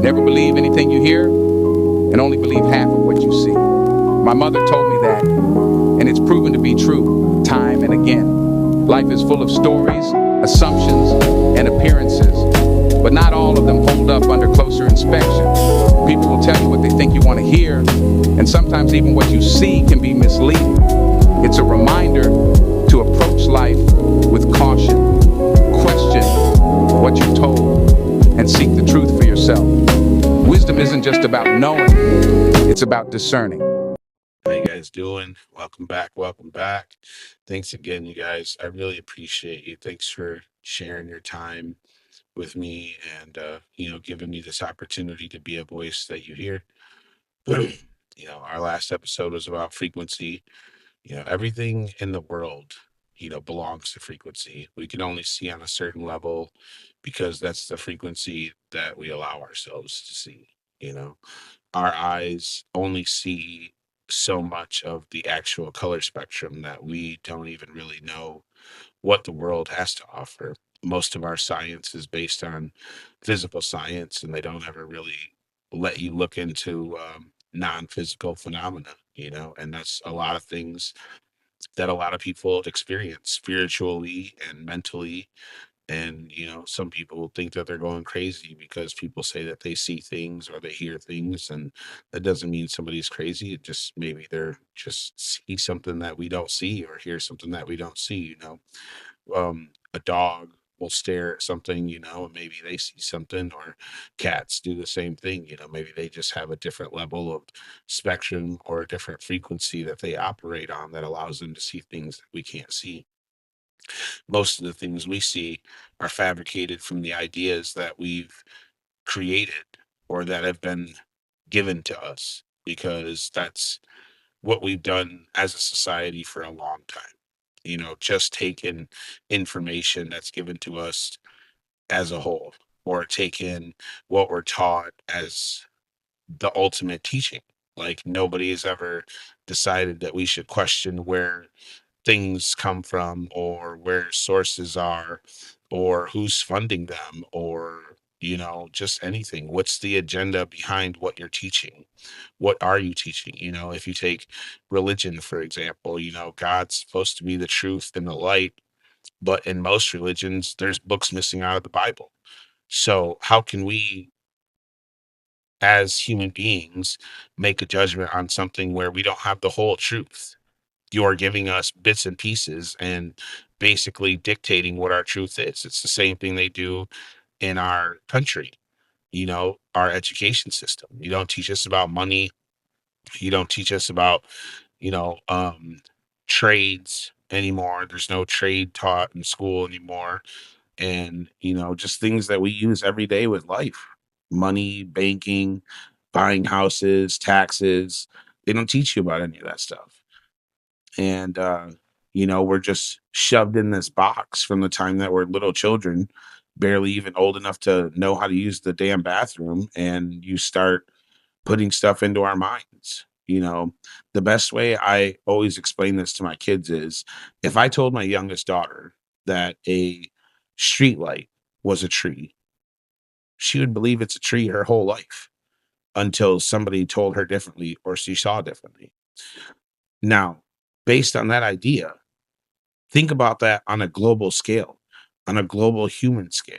Never believe anything you hear, and only believe half of what you see. My mother told me that, and it's proven to be true time and again. Life is full of stories, assumptions, and appearances, but not all of them hold up under closer inspection. People will tell you what they think you want to hear, and sometimes even what you see can be misleading. It's a reminder to approach life with caution, question what you're told, and seek the truth for yourself. Wisdom isn't just about knowing, it's about discerning. How you guys doing? Welcome back. Welcome back. Thanks again, you guys. I really appreciate you. Thanks for sharing your time with me and giving me this opportunity to be a voice that you hear. Our last episode was about frequency. Everything in the world, belongs to frequency. We can only see on a certain level because that's the frequency that we allow ourselves to see, you know our eyes only see so much of the actual color spectrum that we don't even really know what the world has to offer. Most of our science is based on physical science, and they don't ever really let you look into non-physical phenomena, and that's a lot of things that a lot of people experience spiritually and mentally. And some people think that they're going crazy because people say that they see things or they hear things, and that doesn't mean somebody's crazy. It just maybe they're just see something that we don't see or hear something that we don't see. A dog will stare at something, and maybe they see something, or cats do the same thing. Maybe they just have a different level of spectrum or a different frequency that they operate on that allows them to see things that we can't see. Most of the things we see are fabricated from the ideas that we've created or that have been given to us, because that's what we've done as a society for a long time. Just taking information that's given to us as a whole, or taking what we're taught as the ultimate teaching. Like, nobody has ever decided that we should question where things come from, or where sources are, or who's funding them, or just anything. What's the agenda behind what you're teaching? What are you teaching? If you take religion, for example, God's supposed to be the truth and the light, but in most religions there's books missing out of the Bible. So how can we, as human beings, make a judgment on something where we don't have the whole truth? You're giving us bits and pieces and basically dictating what our truth is. It's the same thing they do in our country, our education system. You don't teach us about money. You don't teach us about, you know, um, trades anymore. There's no trade taught in school anymore. And, just things that we use every day with life: money, banking, buying houses, taxes. They don't teach you about any of that stuff. And we're just shoved in this box from the time that we're little children, barely even old enough to know how to use the damn bathroom, and you start putting stuff into our minds. The best way I always explain this to my kids is, if I told my youngest daughter that a street light was a tree, she would believe it's a tree her whole life until somebody told her differently or she saw differently. Now, based on that idea, think about that on a global scale, on a global human scale.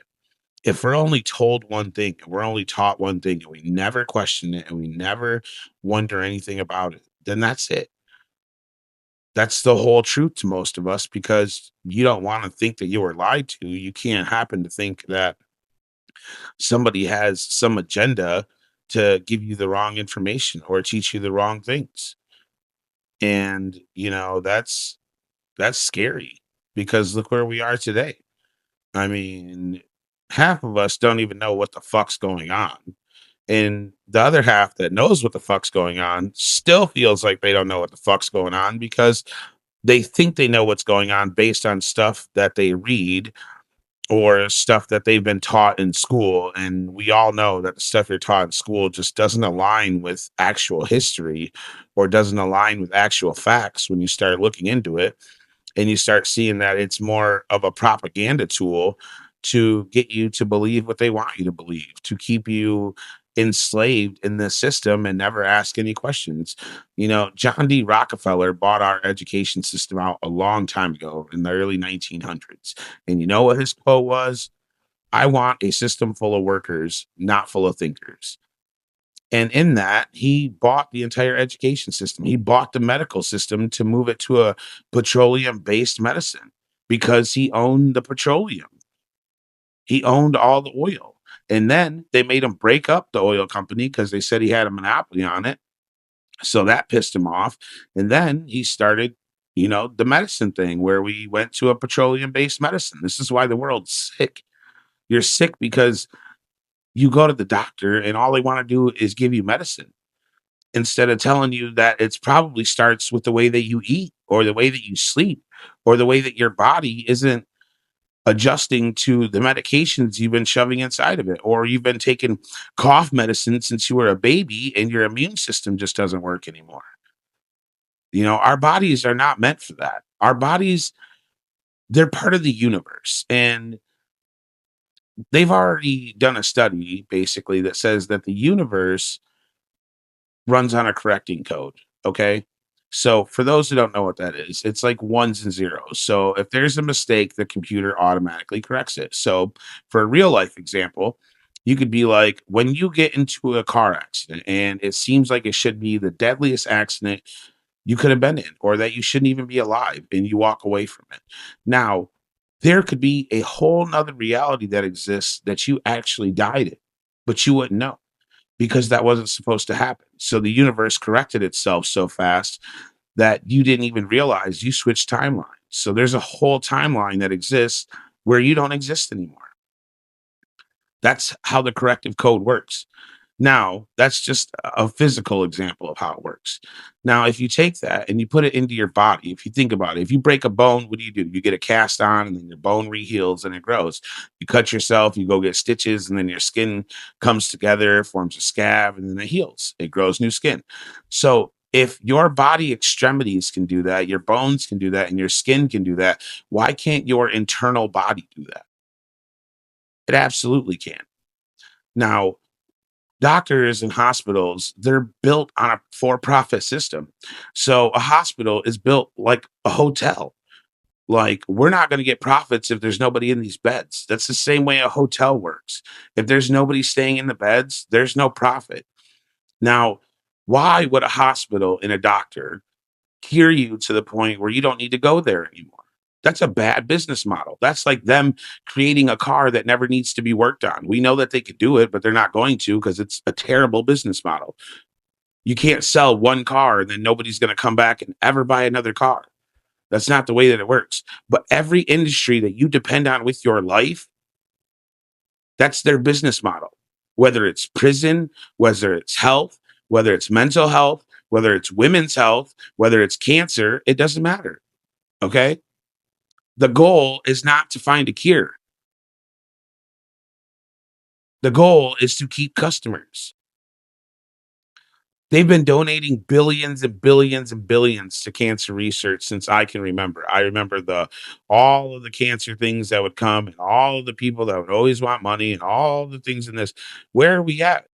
If we're only told one thing, and we're only taught one thing, and we never question it, and we never wonder anything about it, then that's it. That's the whole truth to most of us, because you don't want to think that you were lied to. You can't happen to think that somebody has some agenda to give you the wrong information or teach you the wrong things. And that's scary, because look where we are today. I mean, half of us don't even know what the fuck's going on. And the other half that knows what the fuck's going on still feels like they don't know what the fuck's going on, because they think they know what's going on based on stuff that they read or stuff that they've been taught in school. And we all know that the stuff you're taught in school just doesn't align with actual history, or doesn't align with actual facts when you start looking into it, and you start seeing that it's more of a propaganda tool to get you to believe what they want you to believe, to keep you enslaved in this system and never ask any questions. John D. Rockefeller bought our education system out a long time ago in the early 1900s. And you know what his quote was? I want a system full of workers, not full of thinkers. And in that, he bought the entire education system. He bought the medical system to move it to a petroleum based medicine because he owned the petroleum. He owned all the oil. And then they made him break up the oil company because they said he had a monopoly on it. So that pissed him off. And then he started, the medicine thing where we went to a petroleum based medicine. This is why the world's sick. You're sick because you go to the doctor and all they want to do is give you medicine instead of telling you that it's probably starts with the way that you eat or the way that you sleep or the way that your body isn't adjusting to the medications you've been shoving inside of it, or you've been taking cough medicine since you were a baby and your immune system just doesn't work anymore. Our bodies are not meant for that. Our bodies, they're part of the universe. And they've already done a study basically that says that the universe runs on a correcting code. Okay. So for those who don't know what that is, it's like ones and zeros. So if there's a mistake, the computer automatically corrects it. So for a real life example, you could be like, when you get into a car accident and it seems like it should be the deadliest accident you could have been in, or that you shouldn't even be alive, and you walk away from it. Now, there could be a whole nother reality that exists that you actually died in, but you wouldn't know because that wasn't supposed to happen. So the universe corrected itself so fast that you didn't even realize you switched timelines. So there's a whole timeline that exists where you don't exist anymore. That's how the corrective code works. Now, that's just a physical example of how it works. Now, if you take that and you put it into your body, if you think about it, if you break a bone, what do? You get a cast on and then your bone reheals and it grows. You cut yourself, you go get stitches, and then your skin comes together, forms a scab, and then it heals. It grows new skin. So, if your body extremities can do that, your bones can do that, and your skin can do that, why can't your internal body do that? It absolutely can. Now, doctors and hospitals, they're built on a for-profit system. So a hospital is built like a hotel. Like, we're not going to get profits if there's nobody in these beds. That's the same way a hotel works. If there's nobody staying in the beds, there's no profit. Now, why would a hospital and a doctor cure you to the point where you don't need to go there anymore? That's a bad business model. That's like them creating a car that never needs to be worked on. We know that they could do it, but they're not going to because it's a terrible business model. You can't sell one car and then nobody's going to come back and ever buy another car. That's not the way that it works. But every industry that you depend on with your life, that's their business model. Whether it's prison, whether it's health, whether it's mental health, whether it's women's health, whether it's cancer, it doesn't matter. Okay. The goal is not to find a cure. The goal is to keep customers. They've been donating billions and billions and billions to cancer research since I can remember. I remember the all of the cancer things that would come and all of the people that would always want money and all the things in this. Where are we at?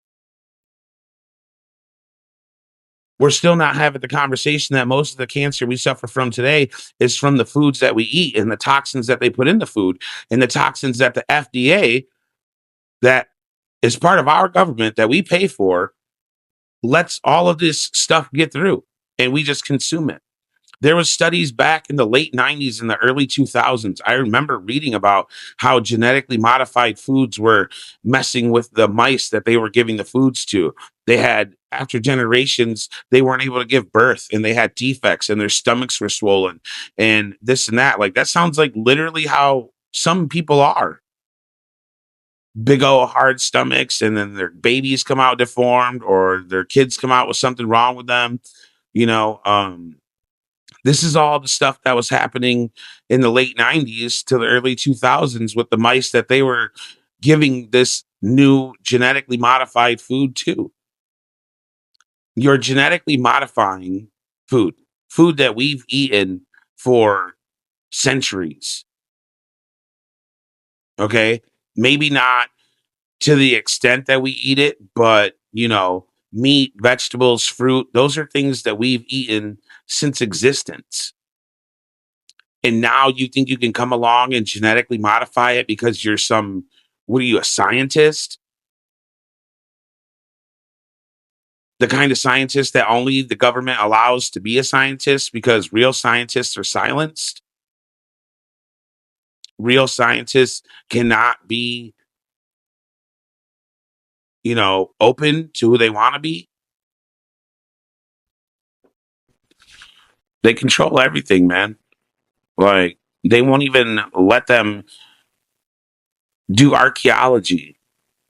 We're still not having the conversation that most of the cancer we suffer from today is from the foods that we eat and the toxins that they put in the food and the toxins that the FDA, that is part of our government that we pay for, lets all of this stuff get through and we just consume it. There was studies back in the late 90s and the early 2000s. I remember reading about how genetically modified foods were messing with the mice that they were giving the foods to. They had, after generations, they weren't able to give birth and they had defects and their stomachs were swollen and this and that. Like, that sounds like literally how some people are. Big old hard stomachs, and then their babies come out deformed or their kids come out with something wrong with them. You know, this is all the stuff that was happening in the late 90s to the early 2000s with the mice that they were giving this new genetically modified food to. You're genetically modifying food that we've eaten for centuries. Okay. Maybe not to the extent that we eat it, but meat, vegetables, fruit, those are things that we've eaten since existence. And now you think you can come along and genetically modify it because you're what are you, a scientist? The kind of scientist that only the government allows to be a scientist because real scientists are silenced. Real scientists cannot be, open to who they want to be. They control everything, man. Like, they won't even let them do archaeology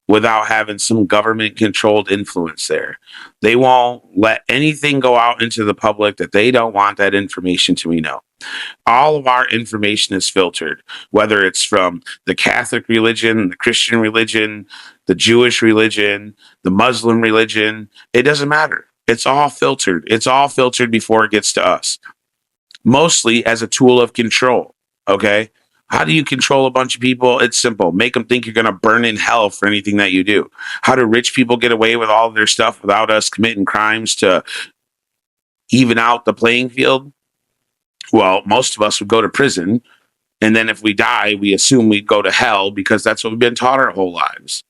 without having some government controlled influence there. They won't let anything go out into the public that they don't want that information to be known. All of our information is filtered, whether it's from the Catholic religion, the Christian religion, the Jewish religion, the Muslim religion. It doesn't matter. It's all filtered. It's all filtered before it gets to us, mostly as a tool of control. Okay. How do you control a bunch of people? It's simple. Make them think you're going to burn in hell for anything that you do. How do rich people get away with all of their stuff without us committing crimes to even out the playing field? Well, most of us would go to prison. And then if we die, we assume we'd go to hell because that's what we've been taught our whole lives.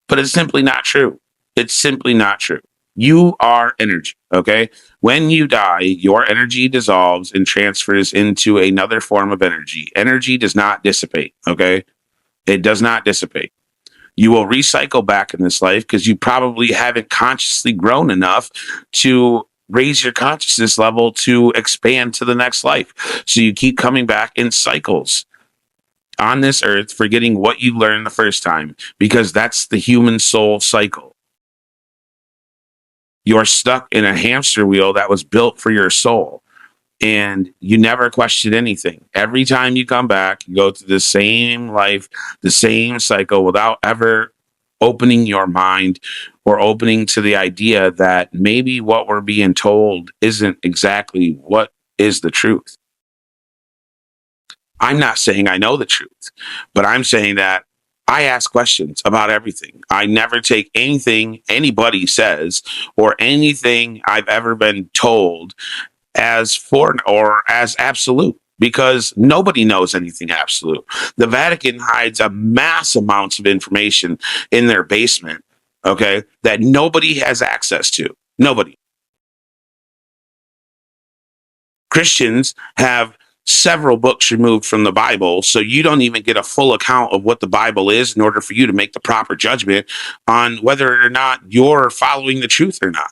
But it's simply not true. It's simply not true. You are energy, okay? When you die, your energy dissolves and transfers into another form of energy. Energy does not dissipate, okay? It does not dissipate. You will recycle back in this life because you probably haven't consciously grown enough to raise your consciousness level to expand to the next life. So you keep coming back in cycles on this earth, forgetting what you learned the first time, because that's the human soul cycle. You're stuck in a hamster wheel that was built for your soul, and you never question anything. Every time you come back, you go through the same life, the same cycle, without ever opening your mind or opening to the idea that maybe what we're being told isn't exactly what is the truth. I'm not saying I know the truth, but I'm saying that I ask questions about everything. I never take anything anybody says or anything I've ever been told as for or as absolute, because nobody knows anything absolute. The Vatican hides a mass amounts of information in their basement, okay, that nobody has access to. Nobody. Christians have several books removed from the Bible, so you don't even get a full account of what the Bible is in order for you to make the proper judgment on whether or not you're following the truth or not.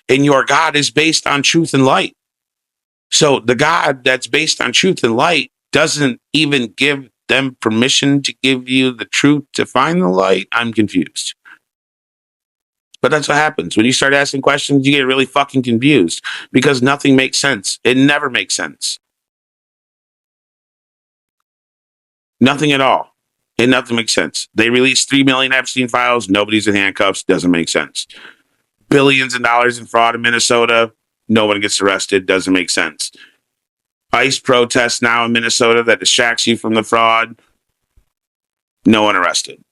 And your God is based on truth and light. So the God that's based on truth and light doesn't even give them permission to give you the truth to find the light. I'm confused. But that's what happens. When you start asking questions, you get really fucking confused because nothing makes sense. It never makes sense. Nothing at all. And nothing makes sense. They released 3 million Epstein files. Nobody's in handcuffs. Doesn't make sense. Billions of dollars in fraud in Minnesota. No one gets arrested. Doesn't make sense. ICE protests now in Minnesota that distracts you from the fraud. No one arrested.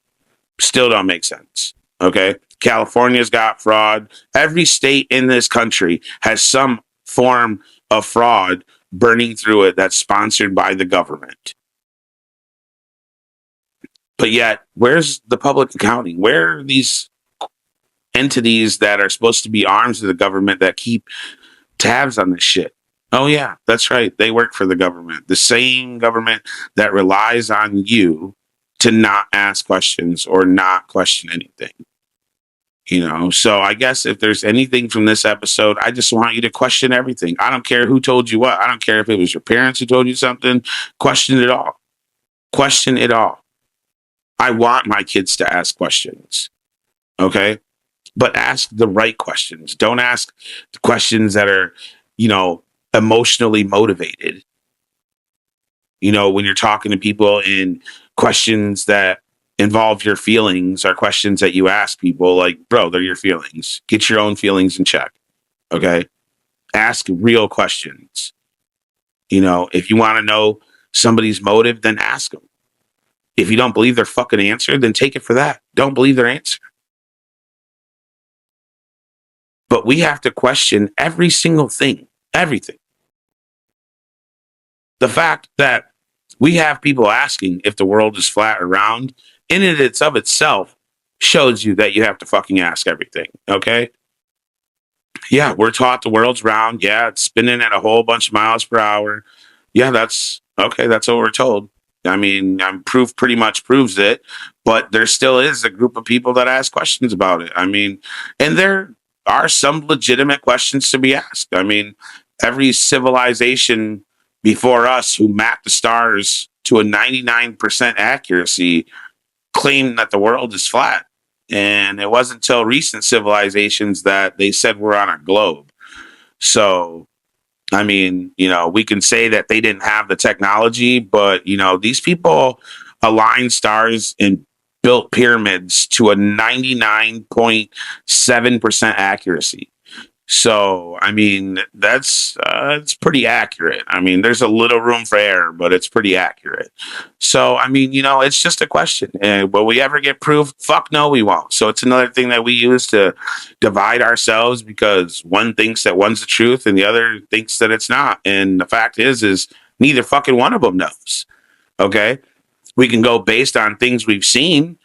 Still don't make sense. Okay. California's got fraud. Every state in this country has some form of fraud burning through it that's sponsored by the government. But yet, where's the public accounting? Where are these entities that are supposed to be arms of the government that keep tabs on this shit? Oh, yeah, that's right. They work for the government. The same government that relies on you to not ask questions or not question anything. So I guess if there's anything from this episode, I just want you to question everything. I don't care who told you what. I don't care if it was your parents who told you something. Question it all. Question it all. I want my kids to ask questions. Okay? But ask the right questions. Don't ask the questions that are, emotionally motivated. When you're talking to people in questions that involve your feelings are questions that you ask people like, bro, they're your feelings. Get your own feelings in check. Okay. Ask real questions. If you want to know somebody's motive, then ask them. If you don't believe their fucking answer, then take it for that. Don't believe their answer. But we have to question every single thing, everything. The fact that we have people asking if the world is flat or round, in and of itself, shows you that you have to fucking ask everything. Okay. Yeah, we're taught the world's round. Yeah, it's spinning at a whole bunch of miles per hour. Yeah, that's okay. That's what we're told. I mean, proof pretty much proves it, but there still is a group of people that ask questions about it. I mean, and there are some legitimate questions to be asked. I mean, every civilization before us who mapped the stars to a 99% accuracy claimed that the world is flat. And it wasn't until recent civilizations that they said we're on a globe. So, I mean, we can say that they didn't have the technology, but, these people aligned stars and built pyramids to a 99.7% accuracy. So, I mean, that's it's pretty accurate. I mean, there's a little room for error, but it's pretty accurate. So, I mean, it's just a question. And will we ever get proof? Fuck no, we won't. So it's another thing that we use to divide ourselves because one thinks that one's the truth and the other thinks that it's not. And the fact is neither fucking one of them knows. Okay? We can go based on things we've seen,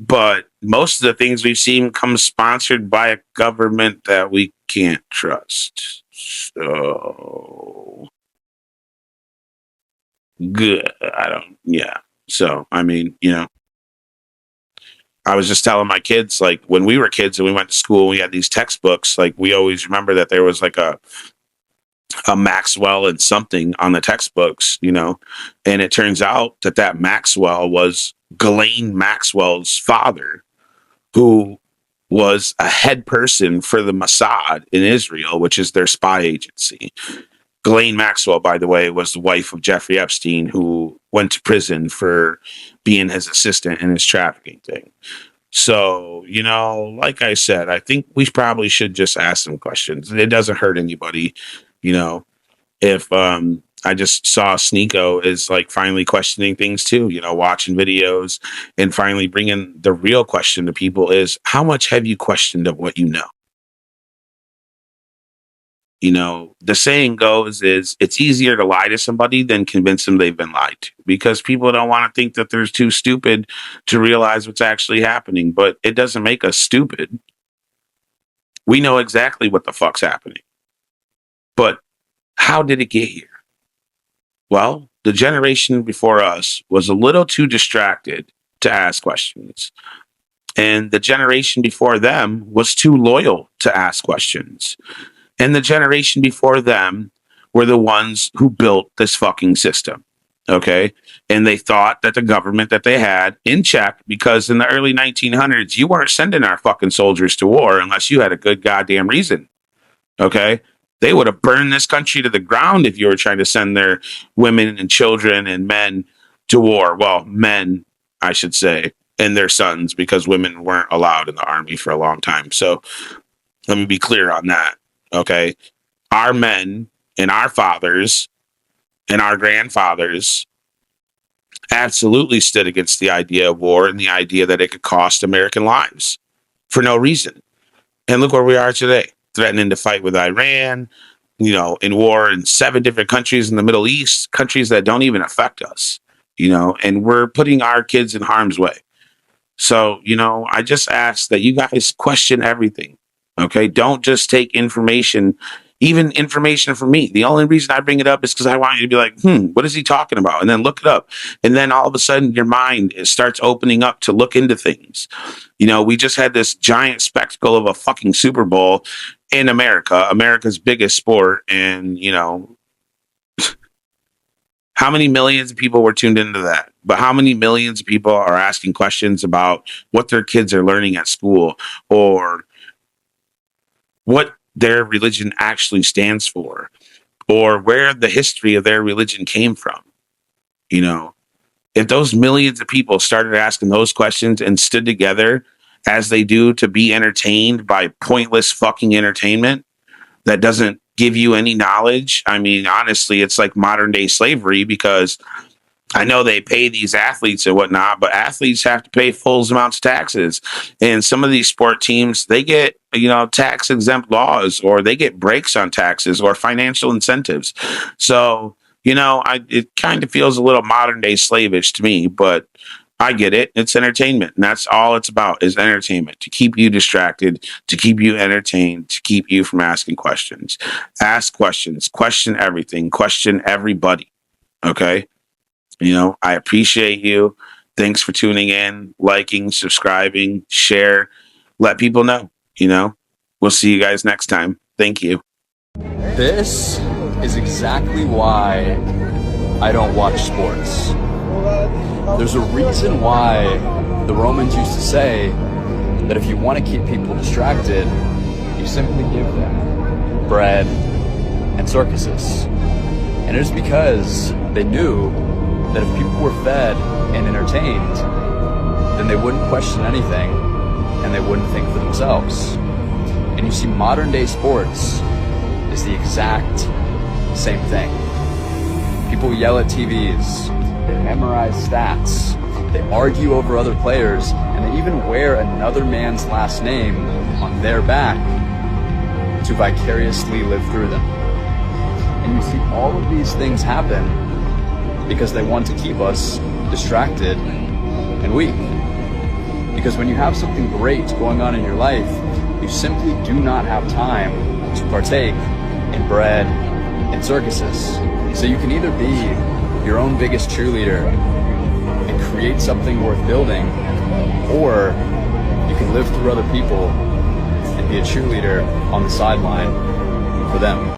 but most of the things we've seen come sponsored by a government that we can't trust. So good. So, I mean, I was just telling my kids, like when we were kids and we went to school, we had these textbooks. Like we always remember that there was like a Maxwell and something on the textbooks, and it turns out that Maxwell was Ghislaine Maxwell's father, who was a head person for the Mossad in Israel, which is their spy agency. Ghislaine Maxwell, by the way, was the wife of Jeffrey Epstein, who went to prison for being his assistant in his trafficking thing. So, like I said, I think we probably should just ask some questions. It doesn't hurt anybody. If I just saw Sneeko is like finally questioning things too, watching videos and finally bringing the real question to people is how much have you questioned of what you know? The saying goes is it's easier to lie to somebody than convince them they've been lied to because people don't want to think that they're too stupid to realize what's actually happening, but it doesn't make us stupid. We know exactly what the fuck's happening. But how did it get here? Well, the generation before us was a little too distracted to ask questions. And the generation before them was too loyal to ask questions. And the generation before them were the ones who built this fucking system. Okay. And they thought that the government that they had in check, because in the early 1900s, you weren't sending our fucking soldiers to war unless you had a good goddamn reason. Okay. They would have burned this country to the ground if you were trying to send their women and children and men to war. Well, men, I should say, and their sons, because women weren't allowed in the army for a long time. So let me be clear on that. Okay. Our men and our fathers and our grandfathers absolutely stood against the idea of war and the idea that it could cost American lives for no reason. And look where we are today. Threatening to fight with Iran, in war in 7 different countries in the Middle East, countries that don't even affect us, and we're putting our kids in harm's way. So, I just ask that you guys question everything. Okay. Don't just take information, even information from me. The only reason I bring it up is because I want you to be like, what is he talking about? And then look it up. And then all of a sudden your mind starts opening up to look into things. We just had this giant spectacle of a fucking Super Bowl in America, America's biggest sport. And, how many millions of people were tuned into that? But how many millions of people are asking questions about what their kids are learning at school or what their religion actually stands for or where the history of their religion came from? If those millions of people started asking those questions and stood together as they do to be entertained by pointless fucking entertainment that doesn't give you any knowledge. I mean, honestly, it's like modern day slavery because I know they pay these athletes and whatnot, but athletes have to pay full amounts of taxes. And some of these sport teams, they get, tax exempt laws, or they get breaks on taxes or financial incentives. So, it kind of feels a little modern day slavish to me, but I get it. It's entertainment. And that's all it's about, is entertainment, to keep you distracted, to keep you entertained, to keep you from asking questions. Ask questions, question everything, question everybody. Okay. I appreciate you. Thanks for tuning in, liking, subscribing, share, let people know. We'll see you guys next time. Thank you. This is exactly why I don't watch sports. There's a reason why the Romans used to say that if you want to keep people distracted, you simply give them bread and circuses. And it is because they knew that if people were fed and entertained, then they wouldn't question anything and they wouldn't think for themselves. And you see, modern day sports is the exact same thing. People yell at TVs, they memorize stats, they argue over other players, and they even wear another man's last name on their back to vicariously live through them. And you see all of these things happen because they want to keep us distracted and weak. Because when you have something great going on in your life, you simply do not have time to partake in bread and circuses. So you can either be your own biggest cheerleader and create something worth building, or you can live through other people and be a cheerleader on the sideline for them.